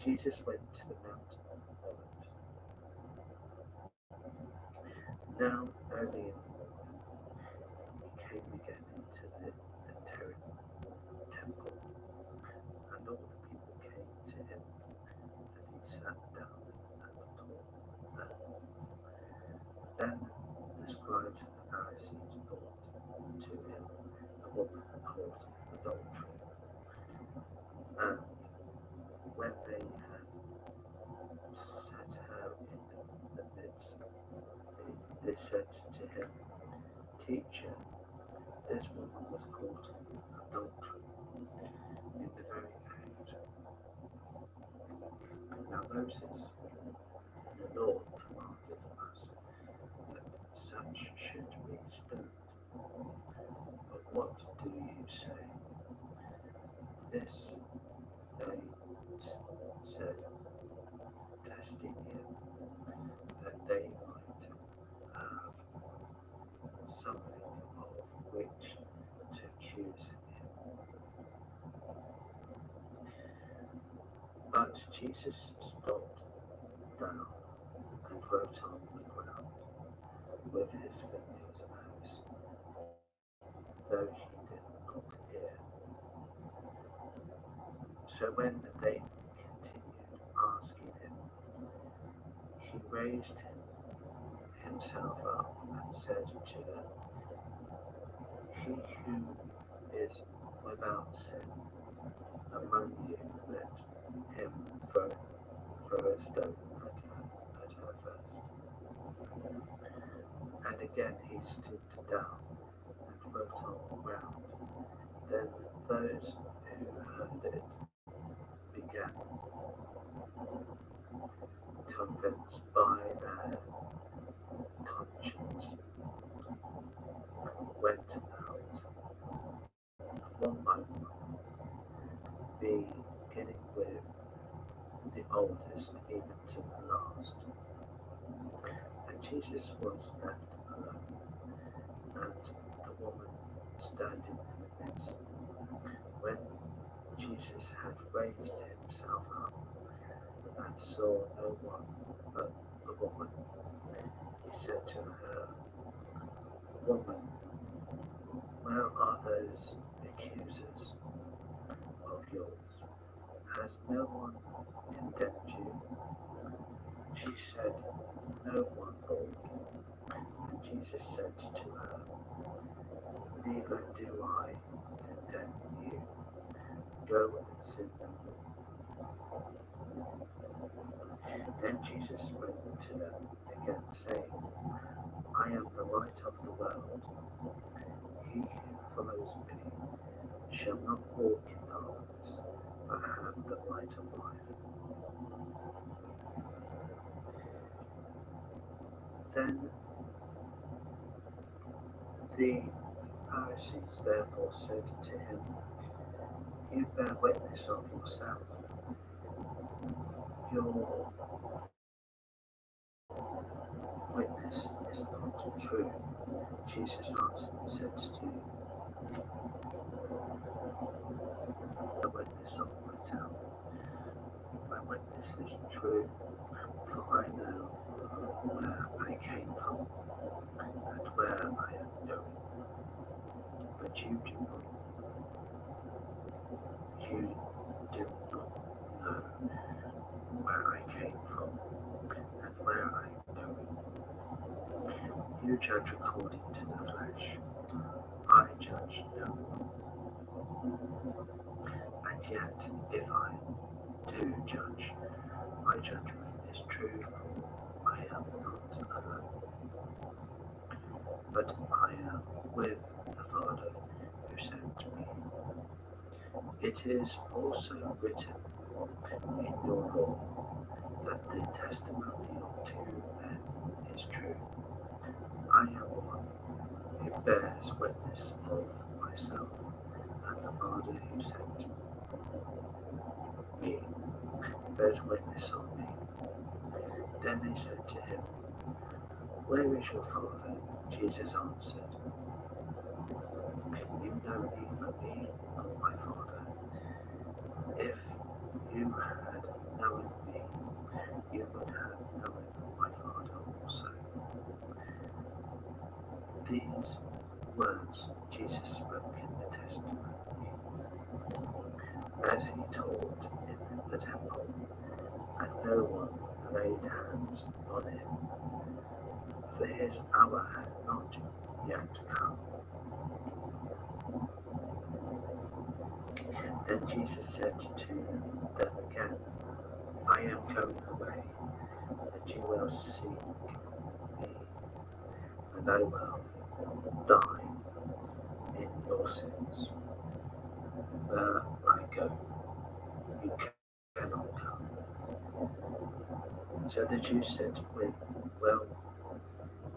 Jesus went to the Mount of Olives. Now, early in the morning, he came again into the temple, and all the people came to him, and he sat down and taught them. Then the scribes and the Pharisees brought to him a woman caught in adultery, and when they had set her in the midst, they said to him, Teacher, this woman was caught in adultery in the very act. Now Moses, the Lord, commanded us that such should be stoned. But what do you say? This they said, testing him, that they might have something of which to accuse him. But Jesus stopped down and wrote on the ground with his fingers as though he did not hear. So when they continued asking him, he raised himself up and said to them, He who is without sin among you, let him throw a stone at her first. And again he stooped down and wrote on the ground. Then those who heard it began, convinced by their conscience, went out one by one, beginning with the oldest even to the last. And Jesus was left alone, and the woman standing in the midst. When Jesus had raised himself up and saw no one but the woman, he said to her, Woman, where are those accusers of yours? Has no one condemned you? She said, No one, Lord. And Jesus said to her, Neither do I condemn you. Go and sin no more. Then Jesus spoke to them again, saying, I am the light of the world. He who follows me shall not walk in darkness, but have the light of life. Then the Pharisees therefore said to him, You bear witness of yourself. Your witness is not true. Jesus answered and said to you, The witness of myself. My witness is true, for I know where I came from and where I am going. But you do not know where I came from and where I am going. You judge according to the flesh. I judge no one. And yet, if I do judge, my judgment is true, for I am not alone, but I am with the Father who sent me. It is also written in your law that the testimony of two men is true. I am one who bears witness of myself, and the Father who sent me bears witness of me. Then they said to him, Where is your Father? Jesus answered, You know neither me nor my Father. If you had known me, you would have known my Father also. These words Jesus spoke in the testimony, as he taught in the temple, and no one laid hands on him, for his hour had not yet come. Then Jesus said to them again, I am going away, and you will seek me, and I will die in your sins. Where I go, you cannot come. So the Jews said, will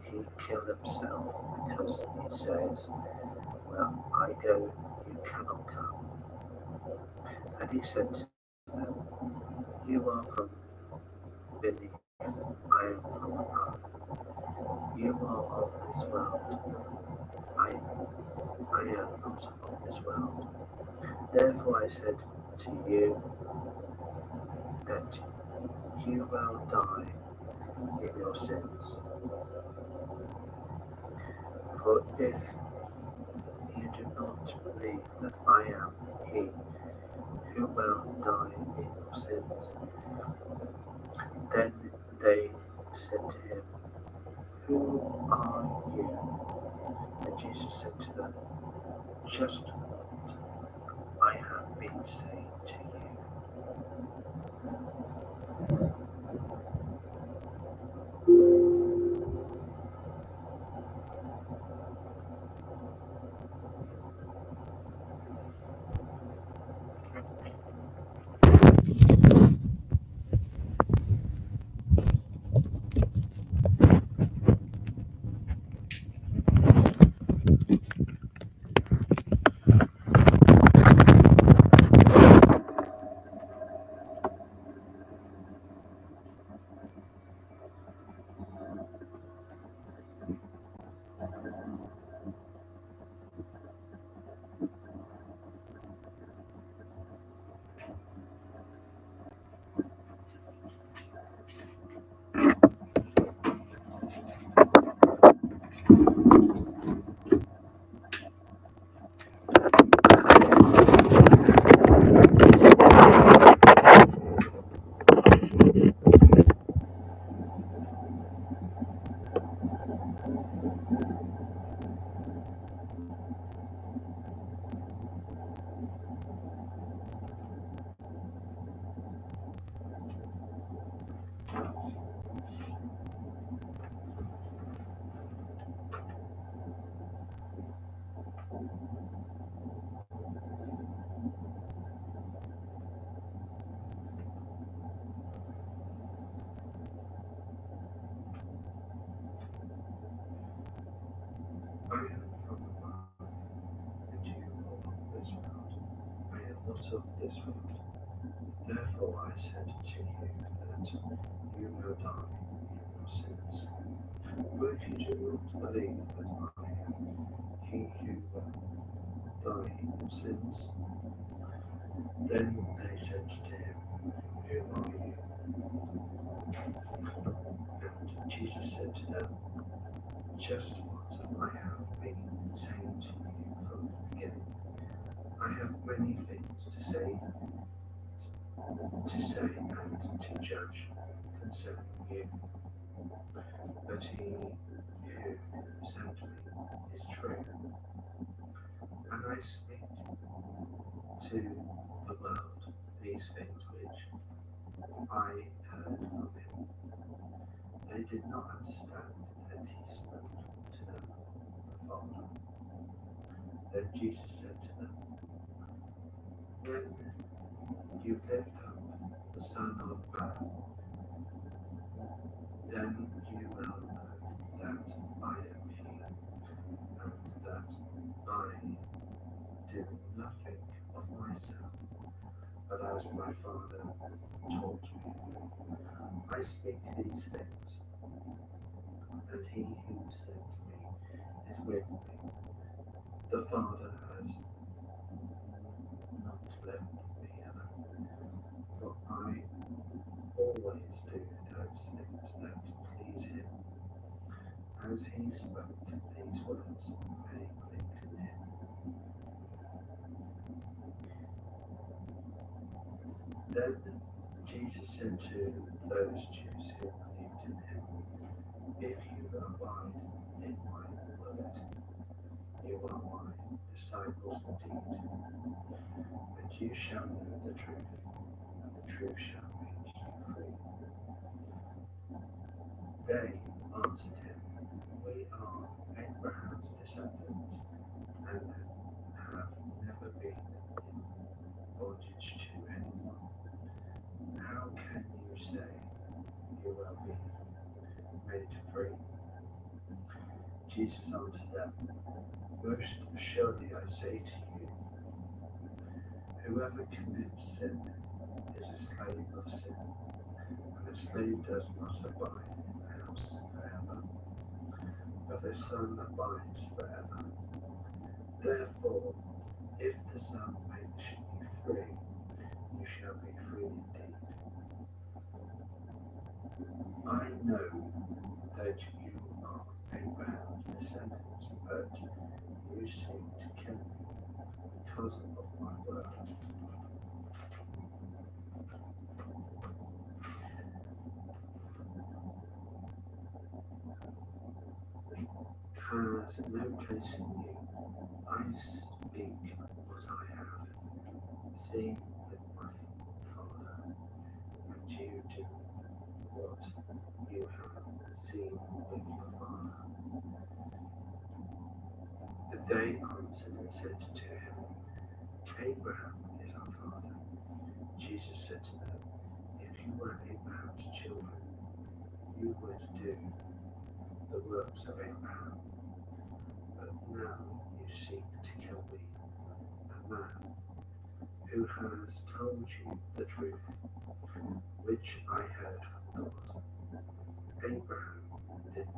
he kill himself because he says, well, I go, you cannot come? And he said to them, you are from beneath, I am from above. You are of this world, I am not of this world. Therefore I said to you that you will die in your sins. For if you do not believe that I am he who will die in your sins, then they said to him, who are you? And Jesus said to them, just what I have been saying to you. I am from above, and you are of this world. I am not of this world. Therefore I said to you that you will die in your sins. For if you do not believe that I am he who will die in your sins, then they said to him, who are you? And Jesus said to them, just what I have been saying to you from the beginning. I have many things to say and to judge concerning you. But he who sent me is true, and I speak to the world these things which I heard from him. They did not understand that he spoke to them of the Father. Then Jesus said to them, when you lift up the Son of Man, then you will know that I am he, and that I do nothing of myself, but as my Father taught me. I speak these things, and he who sent me is with me. The Father has not left me alone, for I spoke these words, many believed in him. Then Jesus said to those Jews who believed in him, "If you abide in my word, you are my disciples indeed, and you shall know the truth, and the truth shall make you free." They answered him, "We are Abraham's descendants, and have never been in bondage to anyone. How can you say you will be made free?" Jesus answered them, "Most surely I say to you, whoever commits sin is a slave of sin, and a slave does not abide in the house forever, but the Son abides forever. Therefore, if the Son makes you free, you shall be free indeed. I know that you are Abraham's descendants, but you seek to kill me because of my word. Has no place in you. I speak what I have seen with my Father, and you do what you have seen with your father." They answered and said to him, "Abraham is our father." Jesus said to them, "If you were Abraham's children, you would do the works of Abraham. But now you seek to kill me, a man who has told you the truth, which I heard from God. Abraham did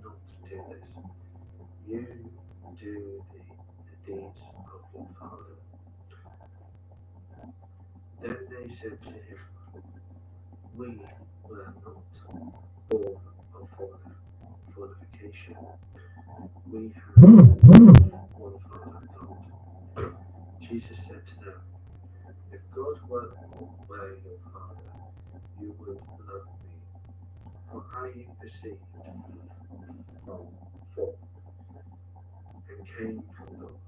not do this. You do the deeds of your father." Then they said to him, "We were not born of fornication. We have one Father, God." Jesus said to them, "If God were your Father, you would love me, for I proceeded from forth and came from God.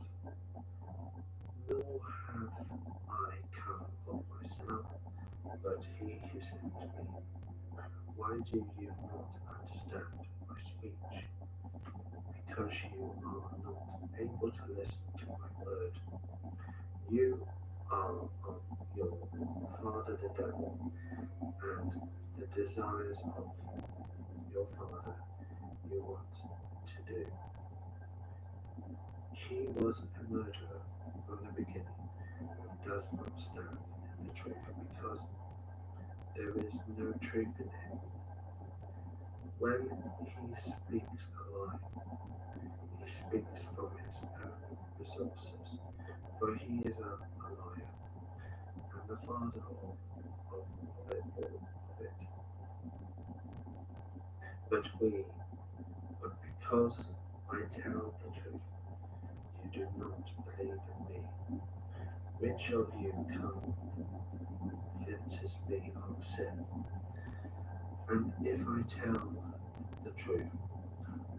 Nor have I come of myself, but he who sent me. Why do you not understand my speech? Because you are not able to listen to my word. You are of your father the devil, and the desires of your father you want to do. He was a murderer from the beginning, and does not stand in the truth, because there is no truth in him. When he speaks a lie, he speaks from his own resources, for he is a liar, and the father of it all. But because I tell the truth, you do not believe in me. Which of you convinces me of sin? And if I tell the truth,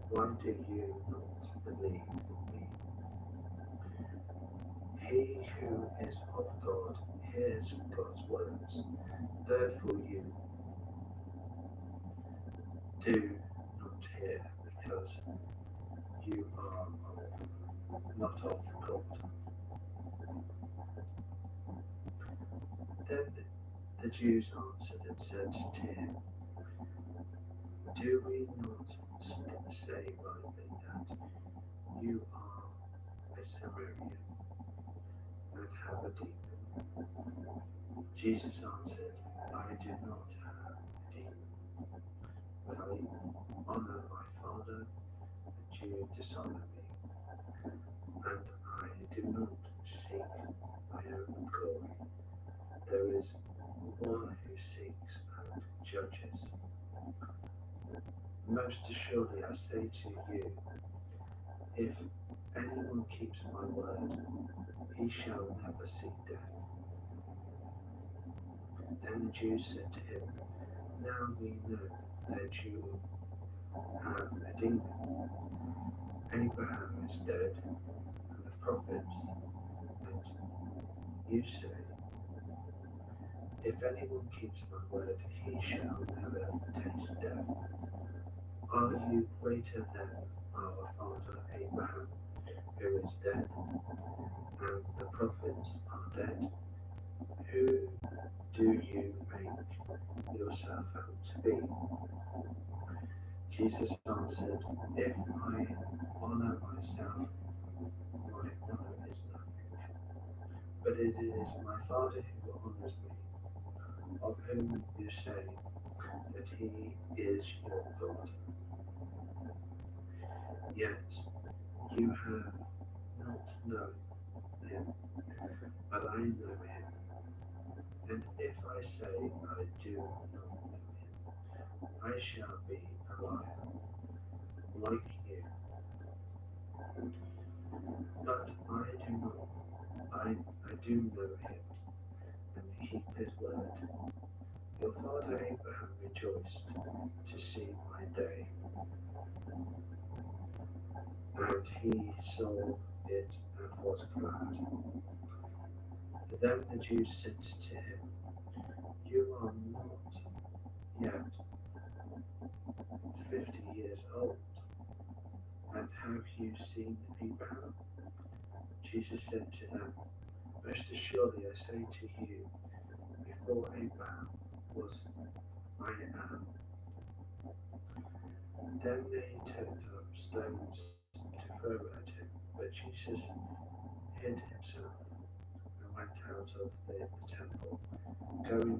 why do you not believe me? He who is of God hears God's words. Therefore you do not hear, because you are not of God." Then the Jews answered and said to him, "Do we not say rightly that you are a Samaritan and have a demon?" Jesus answered, "I do not have a demon, but I honor my Father, and you dishonor me. And I do not seek my own glory. There is one who seeks and judges. Most assuredly I say to you, if anyone keeps my word, he shall never see death. Then the Jews said to him, now we know that you have a demon. Abraham is dead, and the prophets, and you say, if anyone keeps my word, he shall never taste death. Are you greater than our father Abraham, who is dead, and the prophets are dead? Who do you make yourself out to be? Jesus answered, if I honor myself, my honor is nothing. But it is my Father who honors me, of whom you say that he is your God. Yet you have not known him, but I know him. And if I say I do not know him, I shall be a liar, like you. But I do know him, and keep his word. Your father Abraham rejoiced to see my day, and he saw it and was glad. Then the Jews said to him, you are not yet 50 years old, and have you seen Abraham? Jesus said to them, most assuredly I say to you, before Abraham was, I am. Then they took up stones to throw at him, but Jesus hid himself and went out of the temple, going